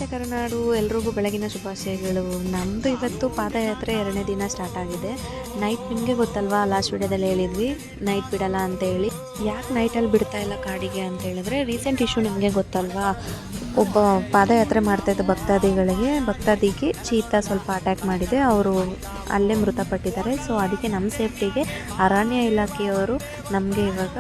ನಮಸ್ತೆ ಕರುನಾಡು, ಎಲ್ರಿಗೂ ಬೆಳಗಿನ ಶುಭಾಶಯಗಳು. ನಮ್ಮದು ಇವತ್ತು ಪಾದಯಾತ್ರೆ 2ನೇ ದಿನ ಸ್ಟಾರ್ಟ್ ಆಗಿದೆ. ನೈಟ್ ನಿಮಗೆ ಗೊತ್ತಲ್ವಾ, ಲಾಸ್ಟ್ ವಿಡಿಯೋದಲ್ಲಿ ಹೇಳಿದ್ವಿ ನೈಟ್ ಬಿಡಲ್ಲ ಅಂತ ಹೇಳಿ. ಯಾಕೆ ನೈಟಲ್ಲಿ ಬಿಡ್ತಾ ಇಲ್ಲ ಕಾಡಿಗೆ ಅಂತ ಹೇಳಿದ್ರೆ, ರೀಸೆಂಟ್ ಇಶ್ಯೂ ನಿಮಗೆ ಗೊತ್ತಲ್ವಾ, ಒಬ್ಬ ಪಾದಯಾತ್ರೆ ಮಾಡ್ತಾಯಿದ್ದ ಭಕ್ತಾದಿಗೆ ಚೀತಾ ಸ್ವಲ್ಪ ಅಟ್ಯಾಕ್ ಮಾಡಿದೆ, ಅವರು ಅಲ್ಲೇ ಮೃತಪಟ್ಟಿದ್ದಾರೆ. ಸೊ ಅದಕ್ಕೆ ನಮ್ಮ ಸೇಫ್ಟಿಗೆ ಅರಣ್ಯ ಇಲಾಖೆಯವರು ನಮಗೆ ಇವಾಗ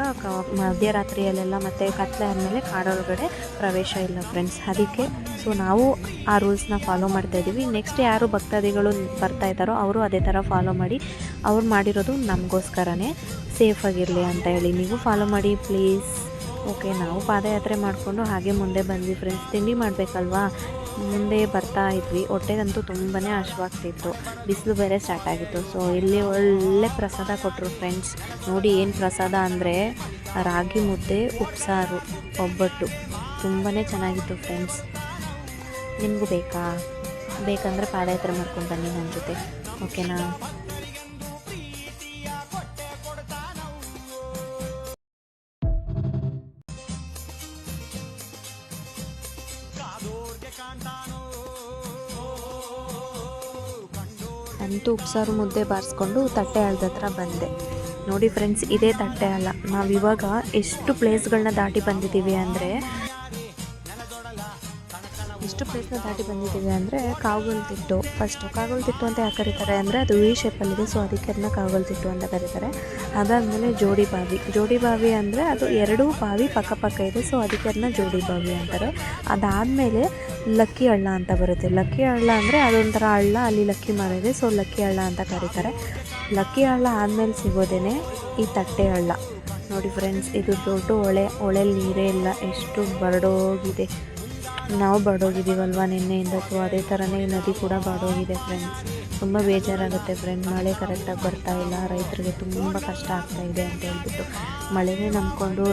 ಮಧ್ಯರಾತ್ರಿಯಲ್ಲೆಲ್ಲ ಮತ್ತು ಕತ್ಲೆ ಆದಮೇಲೆ ಕಾಡೊಳಗಡೆ ಪ್ರವೇಶ ಇಲ್ಲ ಫ್ರೆಂಡ್ಸ್. ಅದಕ್ಕೆ ಸೊ ನಾವು ಆ ರೂಲ್ಸ್ನ ಫಾಲೋ ಮಾಡ್ತಾಯಿದ್ದೀವಿ. ನೆಕ್ಸ್ಟ್ ಯಾರು ಭಕ್ತಾದಿಗಳು ಬರ್ತಾ ಇದ್ದಾರೋ ಅವರು ಅದೇ ಥರ ಫಾಲೋ ಮಾಡಿ. ಅವ್ರು ಮಾಡಿರೋದು ನಮಗೋಸ್ಕರನೇ, ಸೇಫಾಗಿರಲಿ ಅಂತ ಹೇಳಿ. ನೀವು ಫಾಲೋ ಮಾಡಿ ಪ್ಲೀಸ್. ಓಕೆ, ನಾವು ಪಾದಯಾತ್ರೆ ಮಾಡಿಕೊಂಡು ಹಾಗೆ ಮುಂದೆ ಬಂದ್ವಿ ಫ್ರೆಂಡ್ಸ್. ತಿಂಡಿ ಮಾಡಬೇಕಲ್ವಾ, ಮುಂದೆ ಬರ್ತಾ ಇದ್ವಿ. ಹೊಟ್ಟೆಗಂತೂ ತುಂಬಾ ಹಶ್ವಾಗ್ತಿತ್ತು, ಬಿಸಿಲು ಬೇರೆ ಸ್ಟಾರ್ಟ್ ಆಗಿತ್ತು. ಸೊ ಇಲ್ಲಿ ಒಳ್ಳೆ ಪ್ರಸಾದ ಕೊಟ್ಟರು ಫ್ರೆಂಡ್ಸ್. ನೋಡಿ ಏನು ಪ್ರಸಾದ ಅಂದರೆ ರಾಗಿ ಮುದ್ದೆ, ಉಪ್ಸಾರು, ಒಬ್ಬಟ್ಟು, ತುಂಬಾ ಚೆನ್ನಾಗಿತ್ತು ಫ್ರೆಂಡ್ಸ್. ನಿಮಗೂ ಬೇಕಂದರೆ ಪಾದಯಾತ್ರೆ ಮಾಡ್ಕೊಂಡು ಬನ್ನಿ ನನ್ನ ಜೊತೆ, ಓಕೆನಾ? ಅಂತೂ ಉಪ್ಸಾರು ಮುದ್ದೆ ಬಾರಿಸ್ಕೊಂಡು ತಟ್ಟೆ ಹಳ್ಳದ ಹತ್ರ ಬಂದೆ. ನೋಡಿ ಫ್ರೆಂಡ್ಸ್, ಇದೇ ತಟ್ಟೆ ಹಳ್ಳ. ನಾವಿವಾಗ ಎಷ್ಟು ಪ್ಲೇಸ್ಗಳನ್ನ ದಾಟಿ ಬಂದಿದ್ದೀವಿ ಅಂದರೆ ಕಾವಗಲ್ತಿಟ್ಟು. ಫಸ್ಟು ಕಾವಗಲ್ತಿಟ್ಟು ಅಂತ ಯಾಕೆ ಕರೀತಾರೆ ಅಂದರೆ ಅದು ವಿ ಶೇಪಲ್ಲಿದೆ, ಸೊ ಅದಕ್ಕೆ ಅದನ್ನ ಕಾವಗಲ್ತಿಟ್ಟು ಅಂತ ಕರೀತಾರೆ. ಅದಾದಮೇಲೆ ಜೋಡಿ ಬಾವಿ ಅಂದರೆ ಅದು 2 ಬಾವಿ ಪಕ್ಕ ಇದೆ, ಸೊ ಅದಕ್ಕೆ ಅದನ್ನ ಜೋಡಿ ಬಾವಿ ಅಂತಾರೆ. ಅದಾದಮೇಲೆ ಲಕ್ಕಿ ಹಳ್ಳ ಅಂತ ಬರುತ್ತೆ. ಲಕ್ಕಿ ಹಳ್ಳ ಅಂದರೆ ಅದೊಂಥರ ಹಳ್ಳ, ಅಲ್ಲಿ ಲಕ್ಕಿ ಮರ ಇದೆ, ಸೊ ಲಕ್ಕಿ ಹಳ್ಳ ಅಂತ ಕರೀತಾರೆ. ಲಕ್ಕಿ ಹಳ್ಳ ಆದಮೇಲೆ ಸಿಗೋದೇನೆ ಈ ತಟ್ಟೆ ಹಳ್ಳ. ನೋಡಿ ಫ್ರೆಂಡ್ಸ್, ಇದು ದೊಡ್ಡ ಹೊಳೆಯಲ್ಲಿ ನೀರೇ ಇಲ್ಲ, ಎಷ್ಟು ಬರಡೋಗಿದೆ. ನಾವು ಬರಡೋಗಿದ್ದೀವಲ್ವ ನಿನ್ನೆಯಿಂದ, ಸೊ ಅದೇ ಥರನೇ ಈ ನದಿ ಕೂಡ ಬರಡೋಗಿದೆ ಫ್ರೆಂಡ್ಸ್. ತುಂಬ ಬೇಜಾರಾಗುತ್ತೆ ಫ್ರೆಂಡ್, ಮಳೆ ಕರೆಕ್ಟಾಗಿ ಬರ್ತಾ ಇಲ್ಲ, ರೈತರಿಗೆ ತುಂಬ ಕಷ್ಟ ಆಗ್ತಾಯಿದೆ ಅಂತ ಹೇಳ್ಬಿಟ್ಟು. ಮಳೆನೇ ನಂಬ್ಕೊಂಡು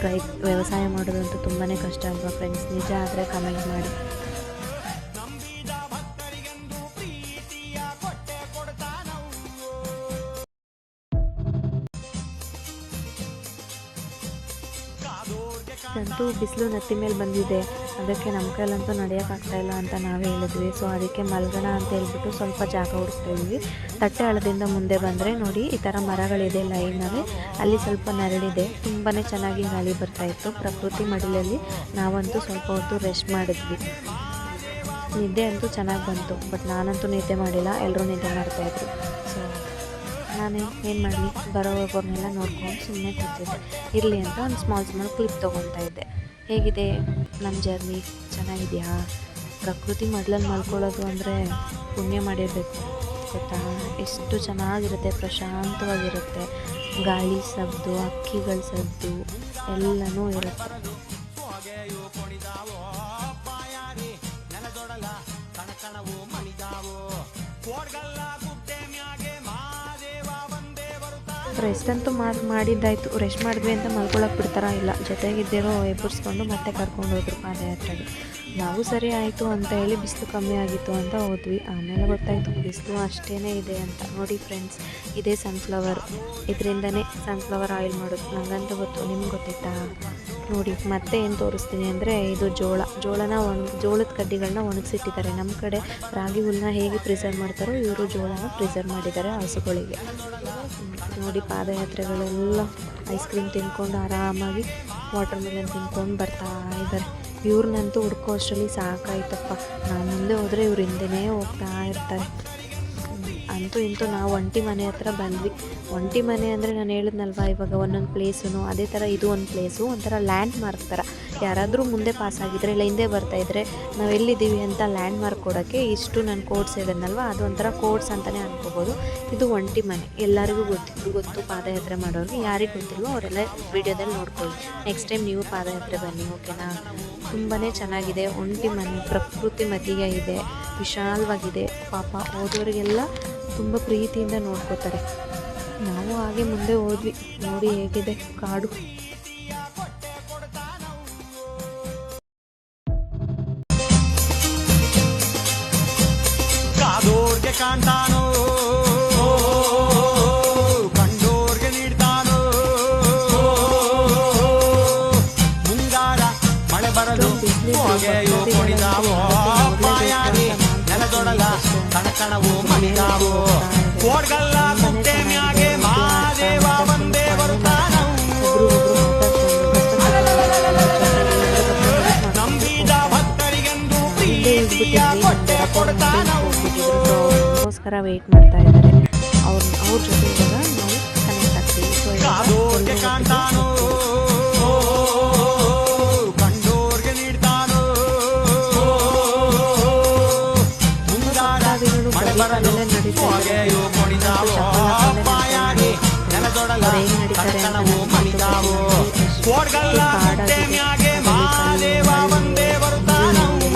ವ್ಯವಸಾಯ ಮಾಡೋದಂತೂ ತುಂಬಾ ಕಷ್ಟ ಅಲ್ವಾ ಫ್ರೆಂಡ್ಸ್? ನಿಜ ಆದರೆ ಕಮೆಂಟ್ ಮಾಡಿ. ಅಂತೂ ಬಿಸಿಲು ನೆತ್ತಿ ಮೇಲೆ ಬಂದಿದೆ, ಅದಕ್ಕೆ ನಮ್ಮ ಕೈಲಂತೂ ನಡೆಯೋಕ್ಕಾಗ್ತಾಯಿಲ್ಲ ಅಂತ ನಾವೇ ಹೇಳಿದ್ವಿ. ಸೊ ಅದಕ್ಕೆ ಮಲ್ಗೋಣ ಅಂತ ಹೇಳ್ಬಿಟ್ಟು ಸ್ವಲ್ಪ ಜಾಗ ಹುಡುಕ್ತಾಯಿದ್ವಿ. ತಟ್ಟೆ ಹಳ್ಳದಿಂದ ಮುಂದೆ ಬಂದರೆ ನೋಡಿ ಈ ಥರ ಮರಗಳಿದೆ ಲೈನಲ್ಲಿ, ಅಲ್ಲಿ ಸ್ವಲ್ಪ ನೆರಳಿದೆ, ತುಂಬಾ ಚೆನ್ನಾಗಿ ಗಾಳಿ ಬರ್ತಾಯಿತ್ತು. ಪ್ರಕೃತಿ ಮಡಿಲಲ್ಲಿ ನಾವಂತೂ ಸ್ವಲ್ಪ ಹೊತ್ತು ರೆಸ್ಟ್ ಮಾಡಿದ್ವಿ. ನಿದ್ದೆ ಅಂತೂ ಚೆನ್ನಾಗಿ ಬಂತು, ಬಟ್ ನಾನಂತೂ ನಿದ್ದೆ ಮಾಡಿಲ್ಲ, ಎಲ್ಲರೂ ನಿದ್ದೆ ಮಾಡ್ತಾಯಿದ್ರು. ಸೊ ನಾನು ಏನು ಮಾಡಲಿ, ಬರೋವ್ರನ್ನೆಲ್ಲ ನೋಡ್ಕೊಂಡು ಸುಮ್ಮನೆ ಕೂತಿದ್ದೆ. ಇರಲಿ ಅಂತ ಒಂದು ಸ್ಮಾಲ್ ಕ್ಲಿಪ್ ತೊಗೊತಾ ಇದ್ದೆ. ಹೇಗಿದೆ ನಮ್ಮ ಜರ್ನಿ? ಚೆನ್ನಾಗಿದೆಯಾ? ಪ್ರಕೃತಿ ಮಡ್ಲಲ್ಲಿ ಮಲ್ಕೊಳ್ಳೋದು ಅಂದರೆ ಪುಣ್ಯ ಮಾಡಿರಬೇಕು ಗೊತ್ತಾ. ಎಷ್ಟು ಚೆನ್ನಾಗಿರುತ್ತೆ, ಪ್ರಶಾಂತವಾಗಿರುತ್ತೆ. ಗಾಳಿ ಸದ್ದು, ಹಕ್ಕಿಗಳ ಸದ್ದು ಎಲ್ಲನೂ ಇರುತ್ತೆ. ರೆಸ್ಟ್ ಅಂತೂ ಮಾಡಿದ್ದಾಯಿತು. ರೆಸ್ಟ್ ಮಾಡಿದ್ವಿ ಅಂತ ಮಲ್ಕೊಳಕ್ಕೆ ಬಿಡ್ತಾರ ಇಲ್ಲ, ಜೊತೆಗಿದ್ದಿರೋ ಎಬ್ಬರಿಸ್ಕೊಂಡು ಮತ್ತೆ ಕರ್ಕೊಂಡು ಹೋದ್ರು ಪಾದಯಾತ್ರೆಗೆ. ನಾವು ಸರಿ ಆಯಿತು ಅಂತ ಹೇಳಿ ಬಿಸಿಲು ಕಮ್ಮಿ ಆಗಿತ್ತು ಅಂತ ಹೋದ್ವಿ. ಆಮೇಲೆ ಗೊತ್ತಾಯಿತು ಬಿಸಿಲು ಅಷ್ಟೇ ಇದೆ ಅಂತ. ನೋಡಿ ಫ್ರೆಂಡ್ಸ್, ಇದೇ ಸನ್ಫ್ಲವರ್, ಇದರಿಂದನೇ ಸನ್ಫ್ಲವರ್ ಆಯಿಲ್ ಮಾಡೋದು. ನನಗಂತೂ ಗೊತ್ತು, ನಿಮ್ಗೆ ಗೊತ್ತಿತ್ತಾ? ನೋಡಿ ಮತ್ತೆ ಏನು ತೋರಿಸ್ತೀನಿ ಅಂದರೆ, ಇದು ಜೋಳದ ಕಡ್ಡಿಗಳನ್ನ ಒಣಗಿಸಿಟ್ಟಿದ್ದಾರೆ. ನಮ್ಮ ಕಡೆ ರಾಗಿ ಹುಲ್ಲನ್ನ ಹೇಗೆ ಪ್ರಿಸರ್ವ್ ಮಾಡ್ತಾರೋ ಇವರು ಜೋಳನ ಪ್ರಿಸರ್ವ್ ಮಾಡಿದ್ದಾರೆ ಹಸುಗಳಿಗೆ. ನೋಡಿ ಪಾದಯಾತ್ರೆಗಳೆಲ್ಲ ಐಸ್ ಕ್ರೀಮ್ ತಿನ್ಕೊಂಡು ಆರಾಮಾಗಿ ವಾಟರ್ ಮೆಲನ್ ತಿನ್ಕೊಂಡು ಬರ್ತಾ ಇದ್ದಾರೆ. ಇವ್ರನ್ನಂತೂ ಹುಡ್ಕೋ ಅಷ್ಟರಲ್ಲಿ ಸಾಕಾಯ್ತಪ್ಪ. ನಾನು ಮುಂದೆ ಹೋದರೆ ಇವ್ರು ಹಿಂದೆನೇ ಹೋಗ್ತಾ ಇರ್ತಾರೆ. ಅಂತೂ ಇಂತೂ ನಾವು ಒಂಟಿ ಮನೆ ಹತ್ರ ಬಂದ್ವಿ. ಒಂಟಿ ಮನೆ ಅಂದರೆ ನಾನು ಹೇಳಿದ್ನಲ್ವ, ಇವಾಗ ಒಂದೊಂದು ಪ್ಲೇಸು ಅದೇ ಥರ ಇದು ಒಂದು ಪ್ಲೇಸು, ಒಂಥರ ಲ್ಯಾಂಡ್ ಮಾರ್ಕ್ ಥರ. ಯಾರಾದರೂ ಮುಂದೆ ಪಾಸ್ ಆಗಿದ್ರೆ ಇಲ್ಲ ಹಿಂದೆ ಬರ್ತಾಯಿದ್ರೆ ನಾವು ಎಲ್ಲಿದ್ದೀವಿ ಅಂತ ಲ್ಯಾಂಡ್ ಮಾರ್ಕ್ ಕೊಡೋಕ್ಕೆ ಇಷ್ಟು ನಾನು ಕೋಡ್ಸ್ ಹೇಳಿದ್ನಲ್ವ, ಅದು ಒಂಥರ ಕೋಡ್ಸ್ ಅಂತಲೇ ಅನ್ಕೋಬೋದು. ಇದು ಒಂಟಿ ಮನೆ, ಎಲ್ಲರಿಗೂ ಗೊತ್ತು ಪಾದಯಾತ್ರೆ ಮಾಡೋರಿಗೆ. ಯಾರಿಗೆ ಗೊತ್ತಿಲ್ವೋ ಅವರೆಲ್ಲ ವೀಡಿಯೋದಲ್ಲಿ ನೋಡ್ಕೊಳ್ಳಿ. ನೆಕ್ಸ್ಟ್ ಟೈಮ್ ನೀವು ಪಾದಯಾತ್ರೆ ಬನ್ನಿ, ಓಕೆನಾ? ತುಂಬಾ ಚೆನ್ನಾಗಿದೆ. ಒಂಟಿ ಮನೆ ಪ್ರಕೃತಿ ಮಧ್ಯೆ ಇದೆ, ವಿಶಾಲವಾಗಿದೆ. ಪಾಪ ಹೋದವರಿಗೆಲ್ಲ ತುಂಬ ಪ್ರೀತಿಯಿಂದ ನೋಡ್ಕೋತಾರೆ. ನಾವು ಹಾಗೆ ಮುಂದೆ ಹೋದ್ವಿ. ನೋಡಿ ಹೇಗಿದೆ ಕಾಡು. ಕಾದೋರ್ಗೆ ಕಾಣ್ತಾನೋ, ಕಂಡೋರ್ಗೆ ನೀಡ್ತಾನೋ, ಮುಂಗಾರ ಮಳೆ ಬರಲು ಹೊಗೆಯೋ ಕುಣಿದಾವೋ. ನೆಲದೊಡಲ ಕಣಕಣವು ಮಣಿದಾವು ಕೋಡ್ಗಲ್ಲ ಗುಡ್ಡೆ ಮ್ಯಾಗೆ ಮಹಾದೇವ ಬಂದೇ ಬರುತ್ತಾನವು ನಂಬಿದ ಭಕ್ತರಿಗೆಂದು ಪ್ರೀತಿಯ ಕೊಟ್ಟೆ ಕೊಡ್ತಾನವು ಅದಕ್ಕೋಸ್ಕರ ವೇಟ್ ಮಾಡ್ತಾ ಇದ್ದಾರೆ. ಅವ್ರ ಜೊತೆ ಇವಾಗ ನಾವು ಕನೆಕ್ಟ್ ಆಗ್ತೀವಿ. ಸೊ ಕಾದೋರ್ಗೆ ಕಾಣ್ತಾನೋ ಕಂಡೋರ್ಗೆ ನೀಡ್ತಾನೋ ಮಳೆ ಬರಲು ಹೊಗೆಯು ಕೊಡಿದಾವೋ ಬಾಯಾಗಿ ನೆಲದೊಡಲ ಕಣಕಣವು ಮಣಿದಾವೋ ಕೋಡ್ಗಲ್ಲ ಗುಡ್ಡೆ ಮ್ಯಾಗೆ ಮಹಾದೇವ ಬಂದೇ ಬರುತ್ತಾನವು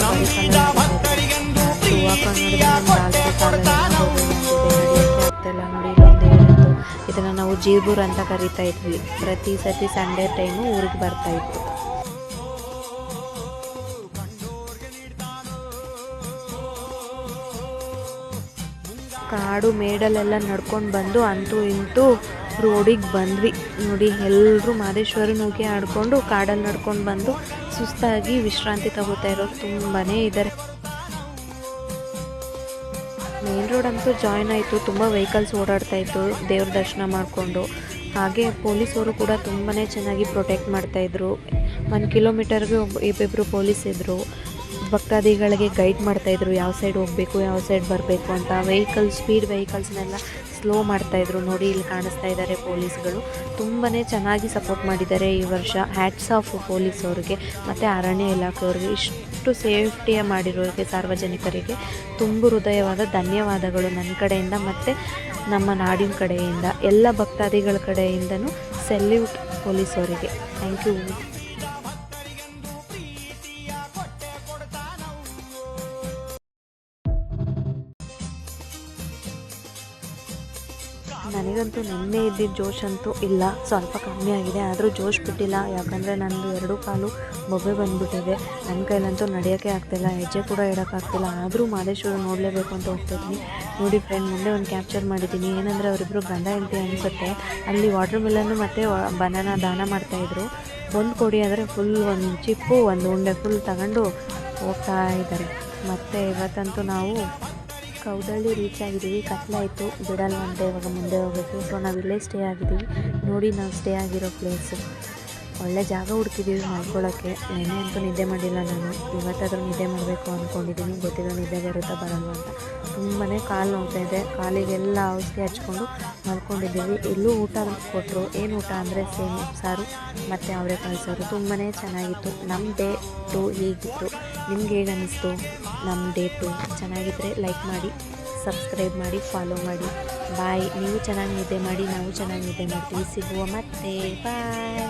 ನಂಬಿದ ಭಕ್ತರಿಗೆಂದು ಪ್ರೀತಿಯ ಕೊಟ್ಟೆ ಕೊಡ್ತಾನವು ನೋಡಿ ಇಲ್ಲೊಂದು ಹೇಳಿದ್ದು ಇದನ್ನ ನಾವು ಜೀರ್ಬೂರ್ ಅಂತ ಕರಿತಾ ಇದ್ವಿ. ಪ್ರತಿ ಸತಿ ಸಂಡೇ ಟೈಮು ಊರಿಗೆ ಬರ್ತಾ ಇತ್ತು. ಕಾಡು ಮೇಡಲ್ಲೆಲ್ಲ ನಡ್ಕೊಂಡು ಬಂದು ಅಂತೂ ಇಂತೂ ರೋಡಿಗೆ ಬಂದ್ವಿ. ನೋಡಿ ಎಲ್ಲರೂ ಮಾದೇಶ್ವರನ ಹೋಗಿ ಆಡ್ಕೊಂಡು ಕಾಡಲ್ಲಿ ನಡ್ಕೊಂಡು ಬಂದು ಸುಸ್ತಾಗಿ ವಿಶ್ರಾಂತಿ ತಗೋತಾ ಇರೋರು ತುಂಬಾ ಇದ್ದಾರೆ. ಮೇನ್ ರೋಡ್ ಅಂತೂ ಜಾಯ್ನ್ ಆಯಿತು. ತುಂಬ ವೆಹಿಕಲ್ಸ್ ಓಡಾಡ್ತಾ ಇತ್ತು ದೇವ್ರ ದರ್ಶನ ಮಾಡಿಕೊಂಡು. ಹಾಗೆ ಪೊಲೀಸವರು ಕೂಡ ತುಂಬಾ ಚೆನ್ನಾಗಿ ಪ್ರೊಟೆಕ್ಟ್ ಮಾಡ್ತಾಯಿದ್ರು. 1 ಕಿಲೋಮೀಟರ್ಗೆ ಇಬ್ಬಿಬ್ಬರು ಪೊಲೀಸ್ ಇದ್ದರು. ಭಕ್ತಾದಿಗಳಿಗೆ ಗೈಡ್ ಮಾಡ್ತಾಯಿದ್ರು ಯಾವ ಸೈಡ್ ಹೋಗಬೇಕು ಯಾವ ಸೈಡ್ ಬರಬೇಕು ಅಂತ. ಸ್ಪೀಡ್ ವೆಹಿಕಲ್ಸ್ನೆಲ್ಲ ಸ್ಲೋ ಮಾಡ್ತಾಯಿದ್ರು. ನೋಡಿ ಇಲ್ಲಿ ಕಾಣಿಸ್ತಾ ಇದ್ದಾರೆ ಪೊಲೀಸ್ಗಳು. ತುಂಬಾ ಚೆನ್ನಾಗಿ ಸಪೋರ್ಟ್ ಮಾಡಿದ್ದಾರೆ ಈ ವರ್ಷ. ಹ್ಯಾಟ್ಸ್ ಆಫ್ ಪೊಲೀಸವ್ರಿಗೆ ಮತ್ತು ಅರಣ್ಯ ಇಲಾಖೆಯವ್ರಿಗೆ. ಇಷ್ಟು ಸೇಫ್ಟಿಯ ಮಾಡಿರೋರಿಗೆ ಸಾರ್ವಜನಿಕರಿಗೆ ತುಂಬ ಹೃದಯವಾದ ಧನ್ಯವಾದಗಳು ನನ್ನ ಕಡೆಯಿಂದ ಮತ್ತು ನಮ್ಮ ನಾಡಿನ ಕಡೆಯಿಂದ ಎಲ್ಲ ಭಕ್ತಾದಿಗಳ ಕಡೆಯಿಂದನೂ ಸೆಲ್ಯೂಟ್ ಪೊಲೀಸವರಿಗೆ. Thank you. ನನಗಂತೂ ನಿನ್ನೆ ಇದ್ದಿದ್ದ ಜೋಶ್ ಅಂತೂ ಇಲ್ಲ, ಸ್ವಲ್ಪ ಕಮ್ಮಿ ಆಗಿದೆ. ಆದರೂ ಜೋಶ್ ಬಿಟ್ಟಿಲ್ಲ. ಯಾಕಂದರೆ ನಂದು 2 ಕಾಲು ಬೊಬ್ಬೆ ಬಂದುಬಿಟ್ಟಿದೆ. ನನ್ನ ಕೈಲಂತೂ ನಡೆಯೋಕ್ಕೆ ಆಗ್ತಿಲ್ಲ, ಹೆಜ್ಜೆ ಕೂಡ ಇಡೋಕ್ಕಾಗ್ತಿಲ್ಲ. ಆದರೂ ಮಾದೇಶ್ವರ ನೋಡಲೇಬೇಕು ಅಂತ ಹೋಗ್ತಿದ್ವಿ. ನೋಡಿ ಫ್ರೆಂಡ್, ಮುಂದೆ ಒಂದು ಕ್ಯಾಪ್ಚರ್ ಮಾಡಿದ್ದೀನಿ. ಏನಂದರೆ ಅವರಿಬ್ಬರು ಗಂಡ ಹೆಂಡತಿ ಅನಿಸುತ್ತೆ. ಅಲ್ಲಿ ವಾಟರ್ ಮೆಲನ್ನು ಮತ್ತು ಬನಾನಾ ದಾನ ಮಾಡ್ತಾಯಿದ್ರು. ಒಂದು ಕೊಡಿ ಅಂದರೆ ಫುಲ್ ಒಂದು ಚಿಪ್ಪು ಒಂದು ಉಂಡೆ ಫುಲ್ ತಗೊಂಡು ಹೋಗ್ತಾ ಇದ್ದಾರೆ. ಮತ್ತು ಇವತ್ತಂತೂ ನಾವು ಕೌದಳ್ಳಿ ರೀಚ್ ಆಗಿದ್ದೀವಿ. ಕತ್ಲಾಯಿತು, ಬಿಡಲ್ವಂತೆ ಇವಾಗ ಮುಂದೆ ಹೋಗಬೇಕು. ಸೊ ನಾವಿಲ್ಲೇ ಸ್ಟೇ ಆಗಿದ್ದೀವಿ. ನೋಡಿ ನಾವು ಸ್ಟೇ ಆಗಿರೋ ಪ್ಲೇಸು. ಒಳ್ಳೆ ಜಾಗ ಹುಡ್ಕಿದ್ದೀವಿ ಮಾಡ್ಕೊಳ್ಳೋಕ್ಕೆ. ನೆನ್ನೆ ಅಂತೂ ನಿದ್ದೆ ಮಾಡಿಲ್ಲ ನಾನು. ಇವತ್ತಾದರೂ ನಿದ್ದೆ ಮಾಡಬೇಕು ಅಂದ್ಕೊಂಡಿದ್ದೀನಿ. ಗೊತ್ತಿಲ್ಲ ನಿದ್ದೆ ಬರುತ್ತಾ ಬರಲ್ವ ಅಂತ. ತುಂಬಾ ಕಾಲು ನೋಡ್ತಾಯಿದೆ. ಕಾಲಿಗೆಲ್ಲ ಔಷಧಿ ಹಚ್ಕೊಂಡು ಮಲ್ಕೊಂಡಿದ್ದೀವಿ. ಎಲ್ಲೂ ಊಟ ಕೊಟ್ಟರು. ಏನು ಊಟ ಅಂದರೆ ಸೇಮ್ ಸಾರು ಮತ್ತು ಅವರೆಕಾಳು ಸಾರು. ತುಂಬಾ ಚೆನ್ನಾಗಿತ್ತು. ನಮ್ಮ ಡೇ 2 ಹೀಗಿತ್ತು. ನಿಮ್ಗೆ ಹೇಗೆ ಅನ್ನಿಸ್ತು ನಮ್ಮ ಡೇ 2? ಚೆನ್ನಾಗಿದ್ದರೆ ಲೈಕ್ ಮಾಡಿ, ಸಬ್ಸ್ಕ್ರೈಬ್ ಮಾಡಿ, ಫಾಲೋ ಮಾಡಿ. ಬಾಯ್. ನೀವು ಚೆನ್ನಾಗಿ ನಿದ್ದೆ ಮಾಡಿ, ನಾವು ಚೆನ್ನಾಗಿ ನಿದ್ದೆ ಮಾಡ್ತೀವಿ. ಸಿಗುವ ಮತ್ತೆ. ಬಾಯ್.